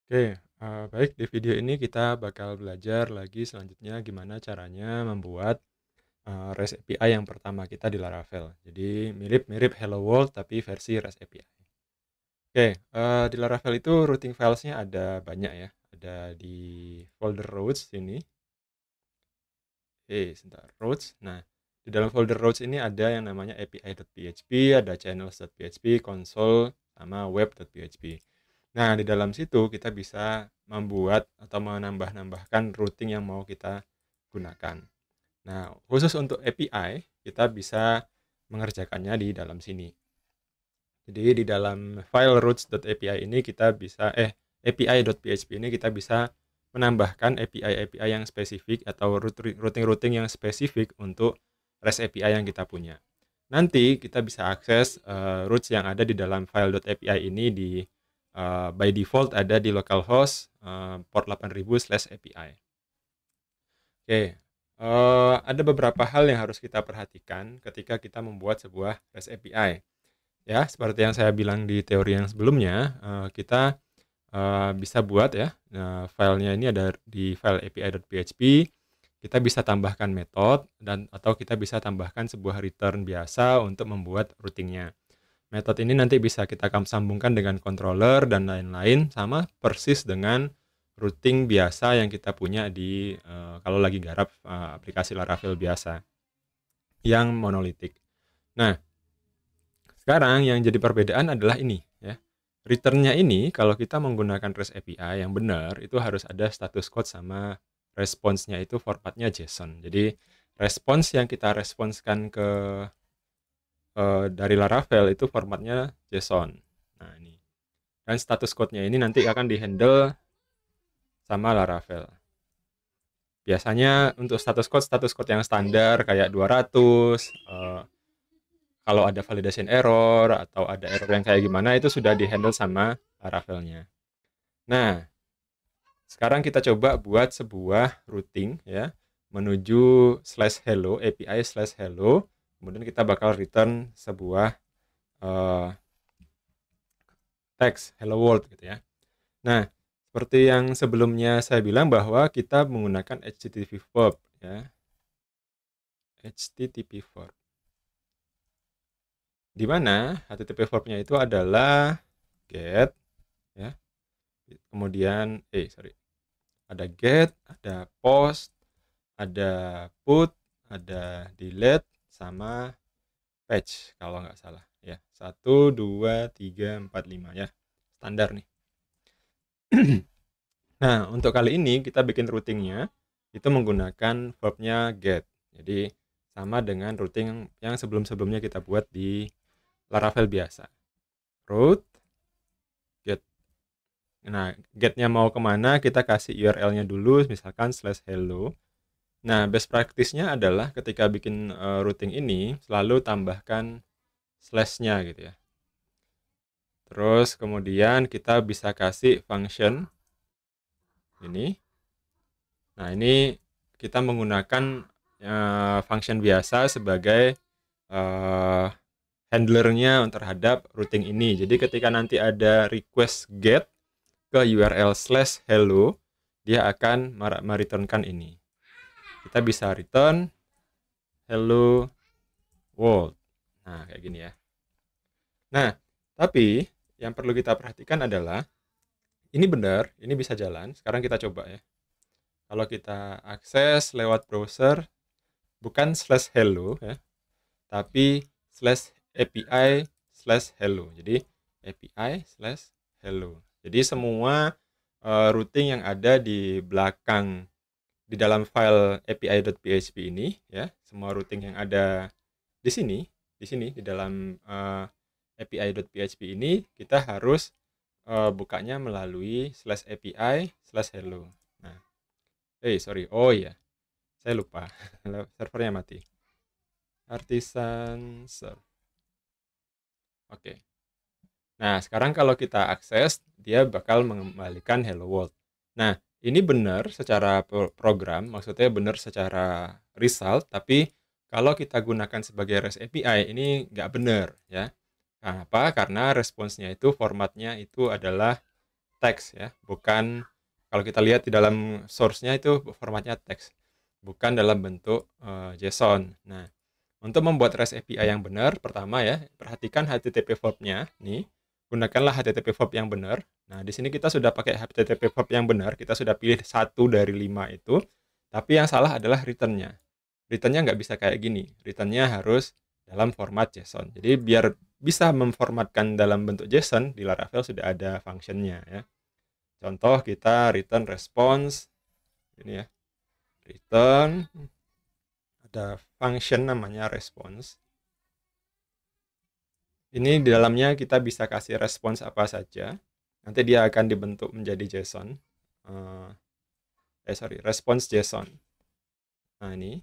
Oke, baik di video ini kita bakal belajar lagi selanjutnya gimana caranya membuat, REST API yang pertama kita di Laravel. Jadi mirip-mirip Hello World tapi versi REST API. Oke, di Laravel itu routing files-nya ada banyak ya, ada di folder routes ini. Sebentar, routes. Nah, di dalam folder routes ini ada yang namanya api.php, ada channels.php, console, sama web.php. Nah, di dalam situ kita bisa membuat atau menambah-nambahkan routing yang mau kita gunakan. Nah, khusus untuk API, kita bisa mengerjakannya di dalam sini. Jadi di dalam file routes.api ini kita bisa api.php ini kita bisa menambahkan API-API yang spesifik atau routing-routing yang spesifik untuk REST API yang kita punya. Nanti kita bisa akses routes yang ada di dalam file.api ini by default ada di localhost port 8000/API. Oke, ada beberapa hal yang harus kita perhatikan ketika kita membuat sebuah REST API. Ya, seperti yang saya bilang di teori yang sebelumnya, kita, bisa buat ya, filenya ini ada di file api.php, kita bisa tambahkan metode dan atau kita bisa tambahkan sebuah return biasa untuk membuat routing-nya. Metode ini nanti bisa kita sambungkan dengan controller dan lain-lain, sama persis dengan routing biasa yang kita punya di, kalau lagi garap, aplikasi Laravel biasa, yang monolitik. Nah, sekarang yang jadi perbedaan adalah ini ya. Return-nya ini kalau kita menggunakan REST API yang benar itu harus ada status code sama response-nya itu formatnya JSON. Jadi response yang kita responskan ke dari Laravel itu formatnya JSON. Nah, ini. Dan status code-nya ini nanti akan di-handle sama Laravel. Biasanya untuk status code yang standar kayak 200, kalau ada validation error atau ada error yang kayak gimana itu sudah di-handle sama Laravel-nya. Nah, sekarang kita coba buat sebuah routing ya menuju /hello API/hello, kemudian kita bakal return sebuah teks hello world gitu ya. Nah, seperti yang sebelumnya saya bilang bahwa kita menggunakan HTTP verb ya. HTTP verb. Di mana HTTP verb-nya itu adalah get ya. Kemudian ada get, ada post, ada put, ada delete, sama patch kalau nggak salah ya. 1, 2, 3, 4, 5 ya. Standar nih. Nah, untuk kali ini kita bikin routingnya itu menggunakan verbnya get. Jadi sama dengan routing yang sebelum-sebelumnya kita buat di Laravel biasa. Route get. Nah, getnya mau kemana kita kasih URL-nya dulu, misalkan /hello. Nah, best practice-nya adalah ketika bikin routing ini selalu tambahkan slash-nya gitu ya. Terus kemudian kita bisa kasih function ini. Nah, ini kita menggunakan function biasa sebagai handlernya terhadap routing ini. Jadi ketika nanti ada request get ke URL /hello, dia akan mereturnkan ini. Kita bisa return hello world. Nah, kayak gini ya. Nah, tapi yang perlu kita perhatikan adalah ini benar, ini bisa jalan. Sekarang kita coba ya. Kalau kita akses lewat browser, bukan /hello ya, tapi /api/hello. Jadi api/hello. Jadi semua routing yang ada di belakang di dalam file api.php ini ya, semua routing yang ada di sini, di dalam api.php ini kita harus bukanya melalui /api/hello. Nah, oh iya, saya lupa, servernya mati. Artisan serve. Oke. Nah, sekarang kalau kita akses, dia bakal mengembalikan hello world. Nah, ini benar secara program, maksudnya benar secara result, tapi kalau kita gunakan sebagai REST API, ini nggak benar ya. Kenapa? Karena responsnya itu formatnya itu adalah teks ya, bukan kalau kita lihat di dalam source-nya itu formatnya teks, bukan dalam bentuk JSON. Nah, untuk membuat REST API yang benar, pertama ya, perhatikan HTTP verb-nya nih. Gunakanlah HTTP verb yang benar. Nah, di sini kita sudah pakai HTTP verb yang benar, kita sudah pilih 1 dari 5 itu. Tapi yang salah adalah return-nya. Return-nya nggak bisa kayak gini. Return-nya harus dalam format JSON. Jadi biar bisa memformatkan dalam bentuk JSON, di Laravel sudah ada function-nya ya. Contoh kita return response ini ya. Return ada function namanya response. Ini di dalamnya kita bisa kasih respons apa saja. Nanti dia akan dibentuk menjadi JSON. Response JSON. Nah ini,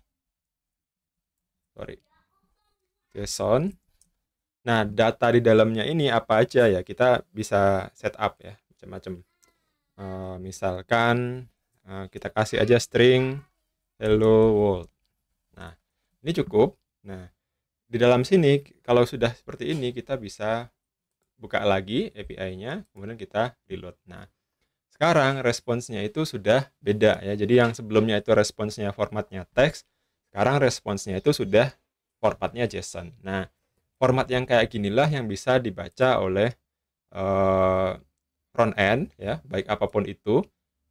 JSON. Nah, data di dalamnya ini apa aja ya? Kita bisa setup ya, macam-macam. Misalkan kita kasih aja string hello world. Nah, ini cukup. Nah, di dalam sini kalau sudah seperti ini kita bisa buka lagi API-nya, kemudian kita reload. Nah, sekarang responsnya itu sudah beda ya. Jadi yang sebelumnya itu responsnya formatnya teks, sekarang responsnya itu sudah formatnya JSON. Nah, format yang kayak ginilah yang bisa dibaca oleh front end ya, baik apapun itu,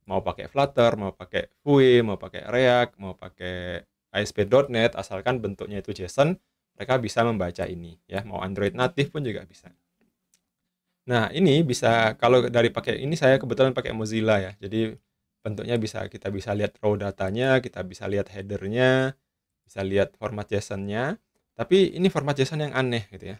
mau pakai Flutter, mau pakai Vue, mau pakai React, mau pakai ASP.NET, asalkan bentuknya itu JSON, mereka bisa membaca ini ya, mau Android native pun juga bisa. Nah, ini bisa kalau dari pakai ini saya kebetulan pakai Mozilla ya. Jadi bentuknya kita bisa lihat raw datanya, kita bisa lihat headernya, bisa lihat format JSON-nya. Tapi ini format JSON yang aneh gitu ya.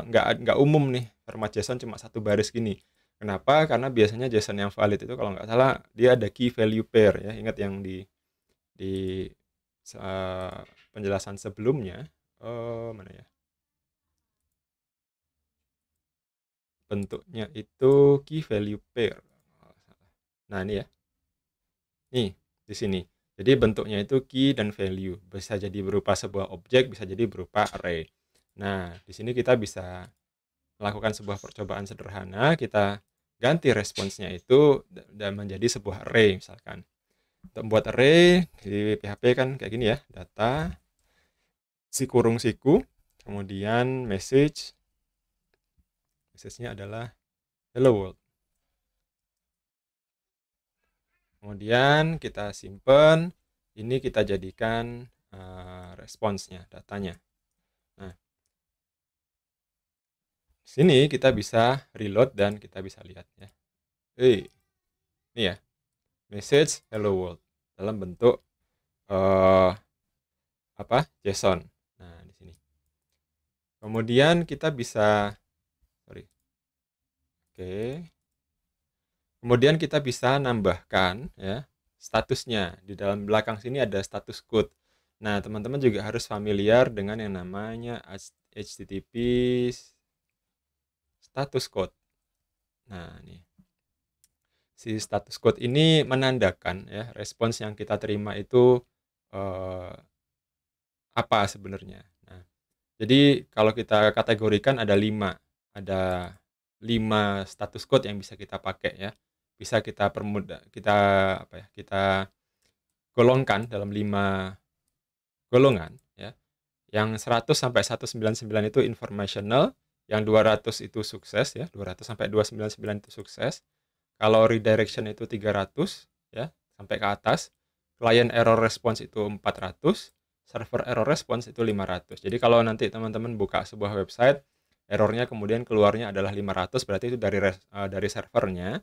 Nggak umum nih format JSON cuma satu baris gini. Kenapa? Karena biasanya JSON yang valid itu kalau nggak salah dia ada key value pair ya. Ingat yang di penjelasan sebelumnya. Mana ya? Bentuknya itu key value pair. Nah, ini ya. Nih, di sini. Jadi bentuknya itu key dan value. Bisa jadi berupa sebuah objek, bisa jadi berupa array. Nah, di sini kita bisa melakukan sebuah percobaan sederhana. Kita ganti responsnya itu dan menjadi sebuah array misalkan. Untuk membuat array di PHP kan kayak gini ya. Data, siku, kemudian message. Message-nya adalah hello world. Kemudian kita simpan, ini kita jadikan responsnya, datanya. Nah, sini kita bisa reload dan kita bisa lihat ya. Ini ya, message hello world dalam bentuk JSON. Nah, di sini. Kemudian kita bisa, Kemudian kita bisa nambahkan ya statusnya. Di dalam belakang sini ada status code. Nah, teman-teman juga harus familiar dengan yang namanya HTTP status code. Nah, ini. Si status code ini menandakan ya respons yang kita terima itu apa sebenarnya. Nah, jadi kalau kita kategorikan ada 5. Ada 5 status code yang bisa kita pakai ya. Bisa kita permudah, kita golongkan dalam 5 golongan ya. Yang 100 sampai 199 itu informational, yang 200 itu sukses ya, 200 sampai 299 itu sukses. Kalau redirection itu 300 ya, sampai ke atas. Client error response itu 400, server error response itu 500. Jadi kalau nanti teman-teman buka sebuah website, errornya kemudian keluarnya adalah 500, berarti itu dari servernya.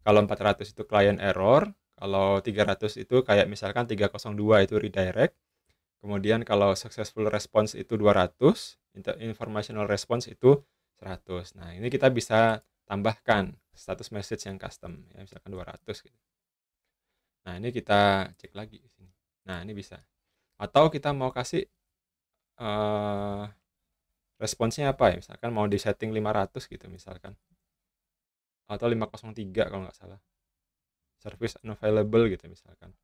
Kalau 400 itu client error, kalau 300 itu kayak misalkan 302 itu redirect. Kemudian kalau successful response itu 200, informational response itu 100. Nah, ini kita bisa tambahkan status message yang custom ya, misalkan 200 gitu. Nah, ini kita cek lagi di sini. Nah, ini bisa. Atau kita mau kasih responsnya apa ya? Misalkan mau di setting 500 gitu misalkan. Atau 503 kalau nggak salah. Service unavailable gitu misalkan.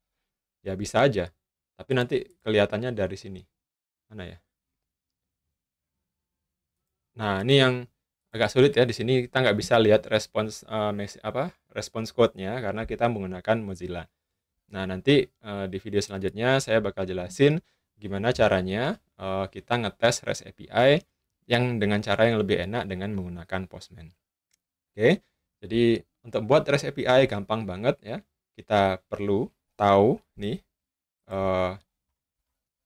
Ya bisa aja. Tapi nanti kelihatannya dari sini. Mana ya? Nah, ini yang agak sulit ya di sini kita nggak bisa lihat respons respons code-nya karena kita menggunakan Mozilla. Nah, nanti di video selanjutnya saya bakal jelasin gimana caranya kita ngetes REST API yang dengan cara yang lebih enak dengan menggunakan Postman. Oke, jadi untuk buat REST API gampang banget ya. Kita perlu tahu nih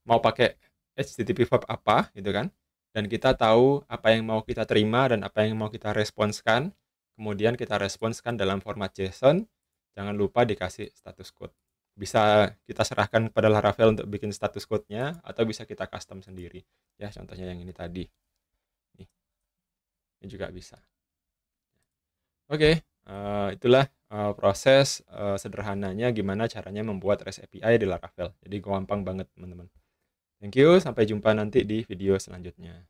mau pakai HTTP verb apa gitu kan. Dan kita tahu apa yang mau kita terima dan apa yang mau kita responskan. Kemudian kita responskan dalam format JSON. Jangan lupa dikasih status code. Bisa kita serahkan kepada Laravel untuk bikin status code-nya atau bisa kita custom sendiri. Ya, contohnya yang ini tadi. Nih, ini juga bisa. Oke, itulah proses sederhananya gimana caranya membuat REST API di Laravel. Jadi gampang banget teman-teman. Thank you, sampai jumpa nanti di video selanjutnya.